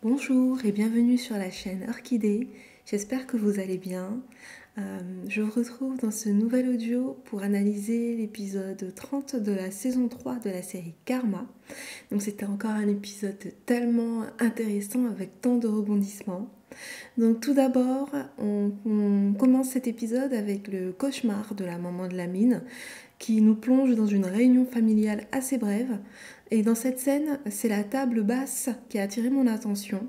Bonjour et bienvenue sur la chaîne Orchidée, j'espère que vous allez bien. Je vous retrouve dans ce nouvel audio pour analyser l'épisode 30 de la saison 3 de la série Karma. Donc c'était encore un épisode tellement intéressant avec tant de rebondissements. Donc tout d'abord, on commence cet épisode avec le cauchemar de la maman de Lamine qui nous plonge dans une réunion familiale assez brève. Et dans cette scène, c'est la table basse qui a attiré mon attention.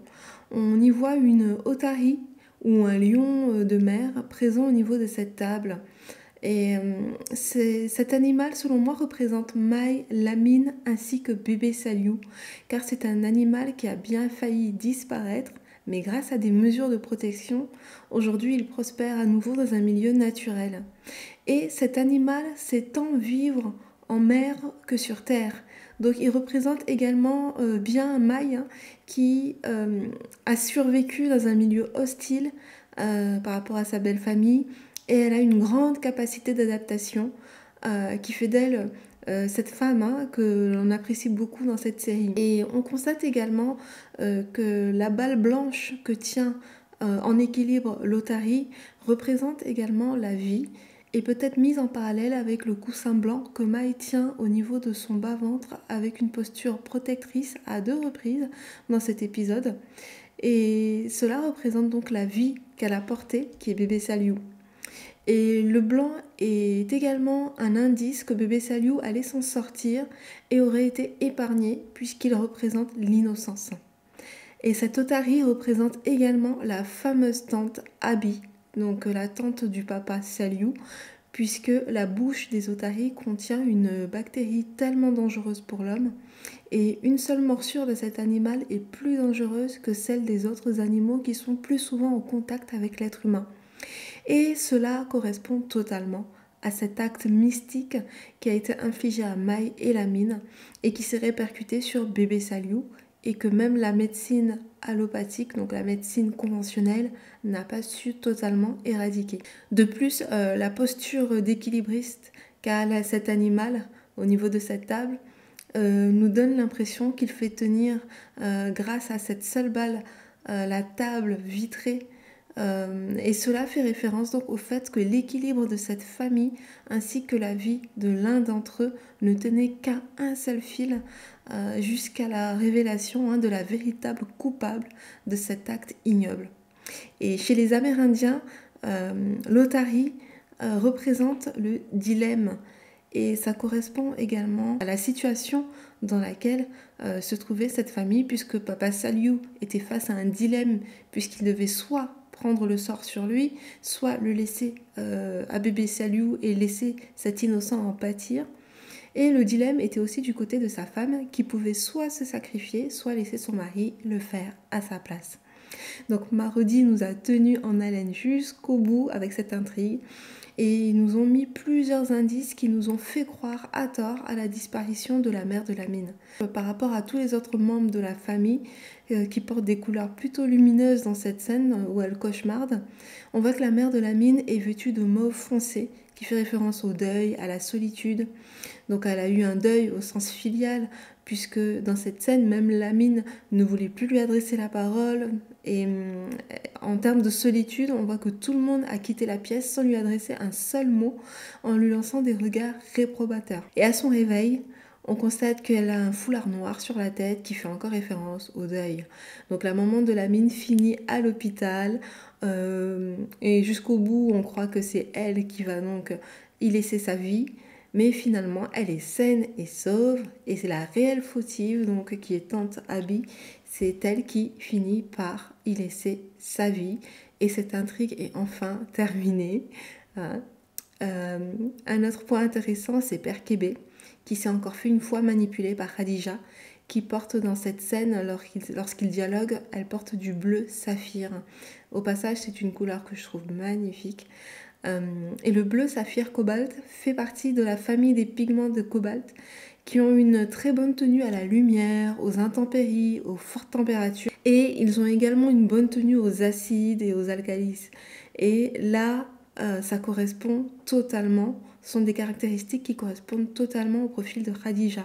On y voit une otarie ou un lion de mer présent au niveau de cette table. Et cet animal, selon moi, représente Mai, Lamine ainsi que bébé Saliou, car c'est un animal qui a bien failli disparaître, mais grâce à des mesures de protection, aujourd'hui il prospère à nouveau dans un milieu naturel. Et cet animal sait tant vivre en mer que sur terre. Donc il représente également bien Mai qui a survécu dans un milieu hostile par rapport à sa belle famille. Et elle a une grande capacité d'adaptation qui fait d'elle cette femme que l'on apprécie beaucoup dans cette série. Et on constate également que la balle blanche que tient en équilibre l'otarie représente également la vie et peut être mise en parallèle avec le coussin blanc que Mai tient au niveau de son bas-ventre avec une posture protectrice à 2 reprises dans cet épisode. Et cela représente donc la vie qu'elle a portée, qui est bébé Saliou. Et le blanc est également un indice que bébé Saliou allait s'en sortir et aurait été épargné puisqu'il représente l'innocence. Et cette otarie représente également la fameuse tante Abby, donc la tante du papa Saliou, puisque la bouche des otaries contient une bactérie tellement dangereuse pour l'homme, et une seule morsure de cet animal est plus dangereuse que celle des autres animaux qui sont plus souvent en contact avec l'être humain. Et cela correspond totalement à cet acte mystique qui a été infligé à Mai et Lamine et qui s'est répercuté sur bébé Saliou, et que même la médecine allopathique, donc la médecine conventionnelle, n'a pas su totalement éradiquer. De plus, la posture d'équilibriste qu'a cet animal au niveau de cette table nous donne l'impression qu'il fait tenir, grâce à cette seule balle, la table vitrée. Et cela fait référence donc au fait que l'équilibre de cette famille ainsi que la vie de l'un d'entre eux ne tenait qu'à un seul fil jusqu'à la révélation de la véritable coupable de cet acte ignoble. Et chez les Amérindiens, l'otarie représente le dilemme. Et ça correspond également à la situation dans laquelle se trouvait cette famille, puisque papa Saliou était face à un dilemme, puisqu'il devait soit prendre le sort sur lui, soit le laisser à bébé Saliou et laisser cet innocent en pâtir. Et le dilemme était aussi du côté de sa femme, qui pouvait soit se sacrifier, soit laisser son mari le faire à sa place. Donc Marodi nous a tenus en haleine jusqu'au bout avec cette intrigue. Et ils nous ont mis plusieurs indices qui nous ont fait croire à tort à la disparition de la mère de Lamine. Par rapport à tous les autres membres de la famille qui portent des couleurs plutôt lumineuses dans cette scène où elle cauchemarde, on voit que la mère de Lamine est vêtue de mauve foncé qui fait référence au deuil, à la solitude. Donc elle a eu un deuil au sens filial, puisque dans cette scène, même Lamine ne voulait plus lui adresser la parole. Et en termes de solitude, on voit que tout le monde a quitté la pièce sans lui adresser un seul mot, en lui lançant des regards réprobateurs. Et à son réveil, on constate qu'elle a un foulard noir sur la tête qui fait encore référence au deuil. Donc la maman de Lamine finit à l'hôpital et jusqu'au bout, on croit que c'est elle qui va donc y laisser sa vie. Mais finalement, elle est saine et sauve, et c'est la réelle fautive, donc qui est tante Abby. C'est elle qui finit par y laisser sa vie, et cette intrigue est enfin terminée. Un autre point intéressant, c'est Père Kébé, qui s'est encore fait une fois manipuler par Khadija, qui porte dans cette scène, lorsqu'il dialogue, elle porte du bleu saphir. Au passage, c'est une couleur que je trouve magnifique. Et le bleu saphir cobalt fait partie de la famille des pigments de cobalt qui ont une très bonne tenue à la lumière, aux intempéries, aux fortes températures. Et ils ont également une bonne tenue aux acides et aux alcalis. Et là, ça correspond totalement, ce sont des caractéristiques qui correspondent totalement au profil de Khadija,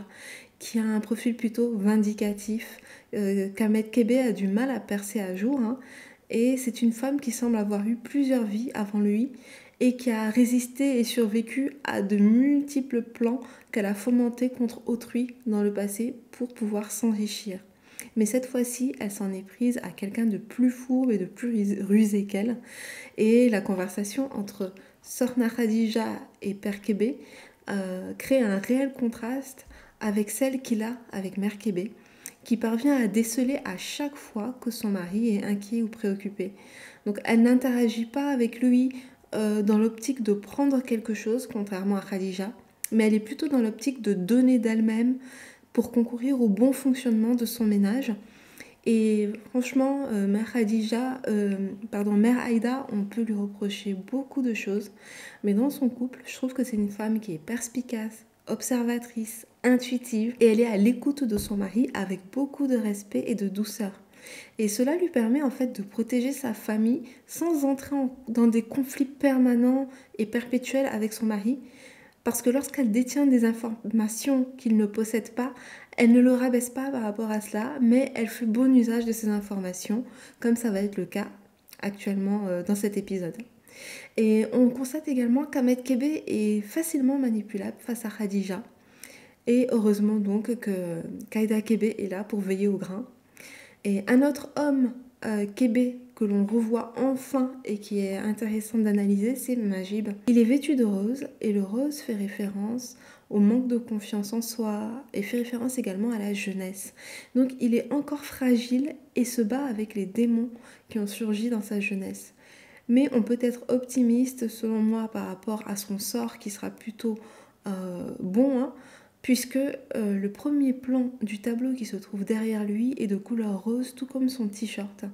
qui a un profil plutôt vindicatif, qu'Ahmed Kébé a du mal à percer à jour, hein, et c'est une femme qui semble avoir eu plusieurs vies avant lui et qui a résisté et survécu à de multiples plans qu'elle a fomentés contre autrui dans le passé pour pouvoir s'enrichir. Mais cette fois-ci, elle s'en est prise à quelqu'un de plus fourbe et de plus rusé qu'elle. Et la conversation entre Sorna Khadija et Père Kébé crée un réel contraste avec celle qu'il a avec Mère Kébé, qui parvient à déceler à chaque fois que son mari est inquiet ou préoccupé. Donc elle n'interagit pas avec lui dans l'optique de prendre quelque chose, contrairement à Khadija, mais elle est plutôt dans l'optique de donner d'elle-même pour concourir au bon fonctionnement de son ménage. Et franchement, Mère Aïda, on peut lui reprocher beaucoup de choses, mais dans son couple, je trouve que c'est une femme qui est perspicace, observatrice, intuitive, et elle est à l'écoute de son mari avec beaucoup de respect et de douceur. Et cela lui permet en fait de protéger sa famille sans entrer dans des conflits permanents et perpétuels avec son mari, parce que lorsqu'elle détient des informations qu'il ne possède pas, elle ne le rabaisse pas par rapport à cela, mais elle fait bon usage de ces informations, comme ça va être le cas actuellement dans cet épisode. Et on constate également qu'Ahmed Kébé est facilement manipulable face à Khadija. Et heureusement donc que Kaïda Kébé est là pour veiller au grain. Et un autre homme Kébé que l'on revoit enfin et qui est intéressant d'analyser, c'est Majib. Il est vêtu de rose et le rose fait référence au manque de confiance en soi et fait référence également à la jeunesse. Donc il est encore fragile et se bat avec les démons qui ont surgi dans sa jeunesse. Mais on peut être optimiste selon moi par rapport à son sort qui sera plutôt bon, hein, puisque le premier plan du tableau qui se trouve derrière lui est de couleur rose, tout comme son t-shirt.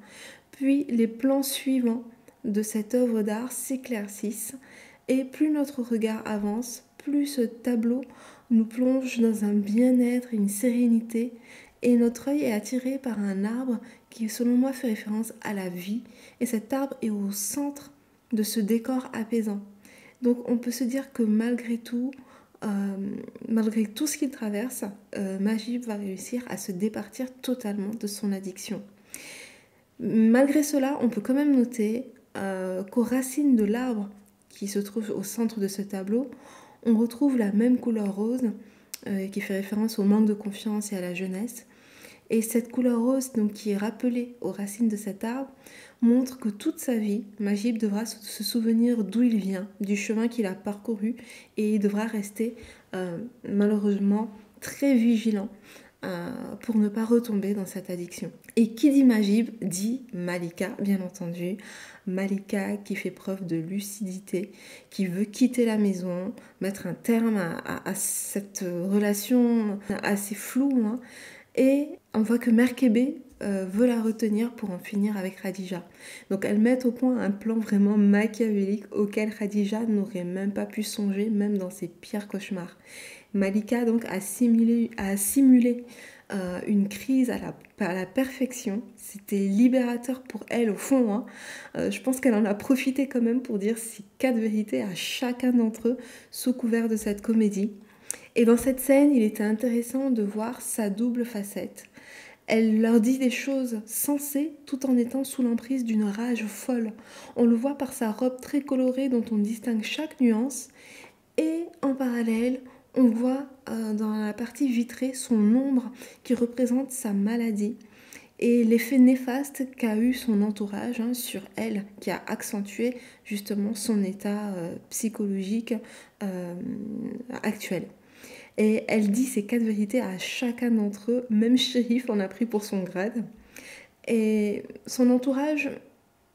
Puis les plans suivants de cette œuvre d'art s'éclaircissent et plus notre regard avance, plus ce tableau nous plonge dans un bien-être et une sérénité et notre œil est attiré par un arbre qui selon moi fait référence à la vie et cet arbre est au centre de ce décor apaisant. Donc on peut se dire que malgré tout ce qu'il traverse, Majib va réussir à se départir totalement de son addiction. Malgré cela, on peut quand même noter qu'aux racines de l'arbre qui se trouve au centre de ce tableau, on retrouve la même couleur rose qui fait référence au manque de confiance et à la jeunesse. Et cette couleur rose, donc, qui est rappelée aux racines de cet arbre, montre que toute sa vie, Majib devra se souvenir d'où il vient, du chemin qu'il a parcouru, et il devra rester malheureusement très vigilant pour ne pas retomber dans cette addiction. Et qui dit Majib dit Malika, bien entendu. Malika qui fait preuve de lucidité, qui veut quitter la maison, mettre un terme à cette relation assez floue, hein. Et on voit que Mère Kébé veut la retenir pour en finir avec Khadija. Donc elles mettent au point un plan vraiment machiavélique auquel Khadija n'aurait même pas pu songer, même dans ses pires cauchemars. Malika donc a simulé une crise à la perfection. C'était libérateur pour elle au fond, hein. Je pense qu'elle en a profité quand même pour dire ces 4 vérités à chacun d'entre eux sous couvert de cette comédie. Et dans cette scène, il était intéressant de voir sa double facette. Elle leur dit des choses sensées tout en étant sous l'emprise d'une rage folle. On le voit par sa robe très colorée dont on distingue chaque nuance. Et en parallèle, on voit dans la partie vitrée son ombre qui représente sa maladie et l'effet néfaste qu'a eu son entourage sur elle, qui a accentué justement son état psychologique actuel. Et elle dit ces 4 vérités à chacun d'entre eux, même Shérif en a pris pour son grade. Et son entourage,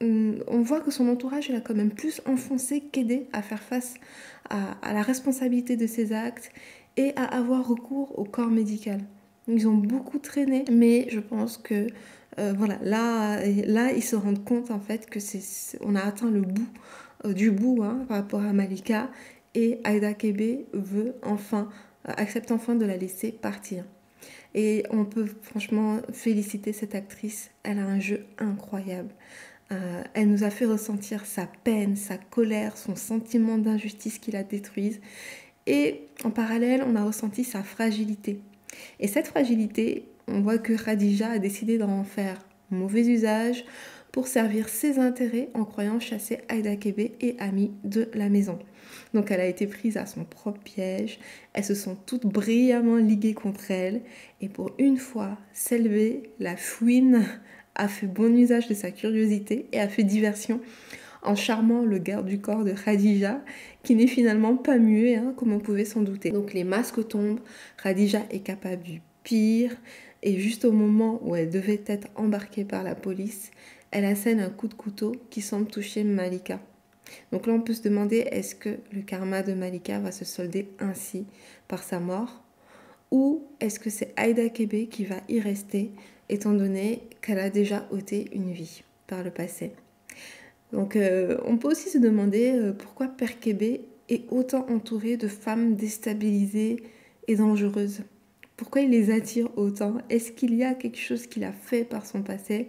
on voit que son entourage il a quand même plus enfoncé qu'aidé à faire face à la responsabilité de ses actes et à avoir recours au corps médical. Ils ont beaucoup traîné, mais je pense que voilà, là, ils se rendent compte en fait que on a atteint le bout du bout par rapport à Malika et Aïda Kébé accepte enfin de la laisser partir. Et on peut franchement féliciter cette actrice, elle a un jeu incroyable. Elle nous a fait ressentir sa peine, sa colère, son sentiment d'injustice qui la détruise. Et en parallèle, on a ressenti sa fragilité. Et cette fragilité, on voit que Khadija a décidé d'en faire mauvais usage pour servir ses intérêts en croyant chasser Aïda Kébé et Ami de la maison. Donc elle a été prise à son propre piège, elles se sont toutes brillamment liguées contre elle, et pour une fois, Selvé, la fouine, a fait bon usage de sa curiosité et a fait diversion en charmant le garde du corps de Khadija, qui n'est finalement pas muet, comme on pouvait s'en douter. Donc les masques tombent, Khadija est capable du pire, et juste au moment où elle devait être embarquée par la police, elle assène un coup de couteau qui semble toucher Malika. Donc là, on peut se demander, est-ce que le karma de Malika va se solder ainsi par sa mort, ou est-ce que c'est Aïda Kébé qui va y rester, étant donné qu'elle a déjà ôté une vie par le passé. Donc on peut aussi se demander pourquoi Père Kébé est autant entouré de femmes déstabilisées et dangereuses. Pourquoi il les attire autant? Est-ce qu'il y a quelque chose qu'il a fait par son passé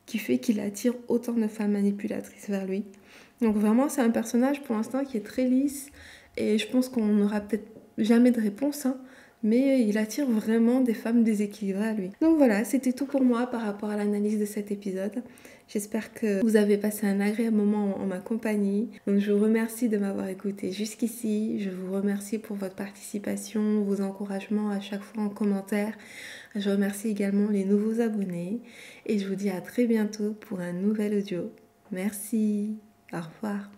qui fait qu'il attire autant de femmes manipulatrices vers lui? Donc vraiment, c'est un personnage pour l'instant qui est très lisse et je pense qu'on n'aura peut-être jamais de réponse, mais il attire vraiment des femmes déséquilibrées à lui. Donc voilà, c'était tout pour moi par rapport à l'analyse de cet épisode. J'espère que vous avez passé un agréable moment en ma compagnie. Donc je vous remercie de m'avoir écouté jusqu'ici. Je vous remercie pour votre participation, vos encouragements à chaque fois en commentaire. Je remercie également les nouveaux abonnés. Et je vous dis à très bientôt pour un nouvel audio. Merci. Au revoir.